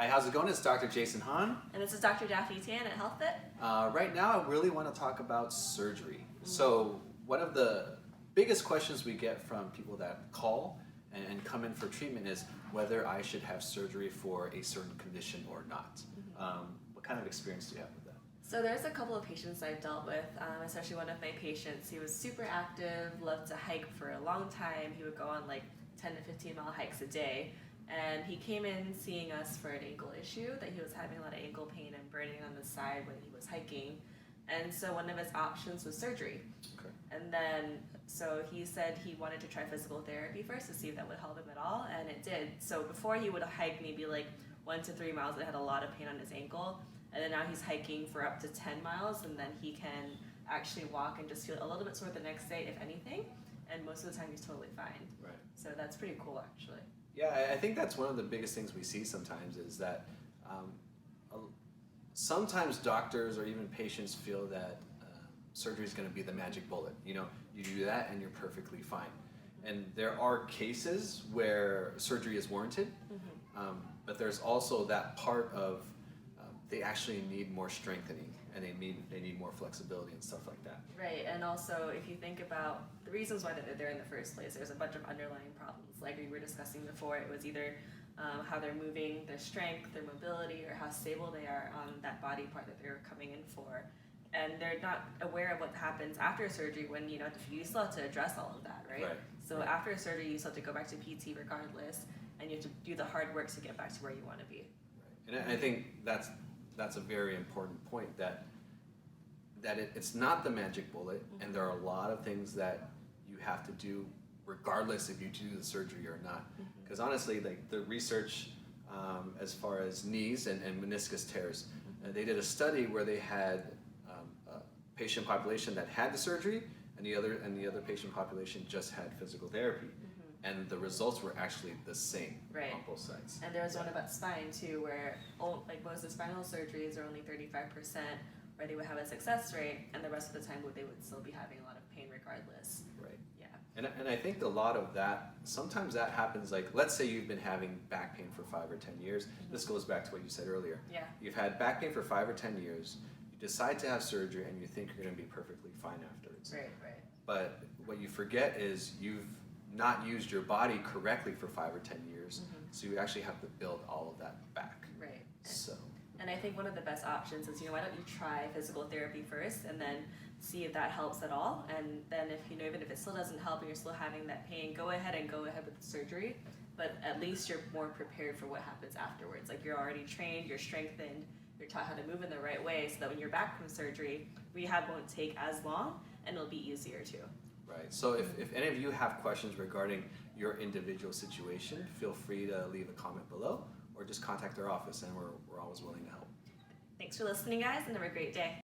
Hi, how's it going? It's Dr. Jason Hahn. And this is Dr. Daphne Tan at HealthFit. Right now, I really want to talk about surgery. So one of the biggest questions we get from people that call and come in for treatment is whether I should have surgery for a certain condition or not. What kind of experience do you have with that? So there's a couple of patients I've dealt with, especially one of my patients. He was super active, loved to hike for a long time. He would go on like 10 to 15 mile hikes a day. And he came in seeing us for an ankle issue, that he was having a lot of ankle pain and burning on the side when he was hiking. And so one of his options was surgery. Okay. And then, so he said he wanted to try physical therapy first to see if that would help him at all, and it did. So before he would hike maybe like 1 to 3 miles and had a lot of pain on his ankle, and then now he's hiking for up to 10 miles, and then he can actually walk and just feel a little bit sore the next day, if anything, and most of the time he's totally fine. Right. So that's pretty cool, actually. Yeah, I think that's one of the biggest things we see sometimes is that sometimes doctors or even patients feel that surgery is going to be the magic bullet. You know, you do that and you're perfectly fine. And there are cases where surgery is warranted, but there's also that part of they actually need more strengthening and they need more flexibility and stuff like that. Right, and also if you think about the reasons why they're there in the first place, there's a bunch of underlying problems. Like we were discussing before, it was either how they're moving, their strength, their mobility, or how stable they are on that body part that they're coming in for. And they're not aware of what happens after surgery when, you know, you still have to address all of that, right? So after surgery, you still have to go back to PT regardless, and you have to do the hard work to get back to where you want to be. Right. And I think that's a very important point, that it's not the magic bullet, and there are a lot of things that you have to do regardless if you do the surgery or not. Because honestly, like the research as far as knees and meniscus tears, they did a study where they had a patient population that had the surgery and the other patient population just had physical therapy. And the results were actually the same on both sides. And there was one about spine too, where like most of the spinal surgeries are only 35%, where they would have a success rate, and the rest of the time they would still be having a lot of pain regardless. Right. Yeah. And I think a lot of that, sometimes that happens, like let's say you've been having back pain for 5 or 10 years. This goes back to what you said earlier. Yeah. You've had back pain for 5 or 10 years, you decide to have surgery, and you think you're going to be perfectly fine afterwards. Right. But what you forget is you've not used your body correctly for 5 or 10 years, so you actually have to build all of that back. Right. So. And I think one of the best options is, why don't you try physical therapy first and then see if that helps at all. And then if, even if it still doesn't help and you're still having that pain, go ahead with the surgery. But at least you're more prepared for what happens afterwards. Like you're already trained, you're strengthened, you're taught how to move in the right way, so that when you're back from surgery, rehab won't take as long and it'll be easier too. Right. So if any of you have questions regarding your individual situation, feel free to leave a comment below or just contact our office, and we're always willing to help. Thanks for listening, guys, and have a great day.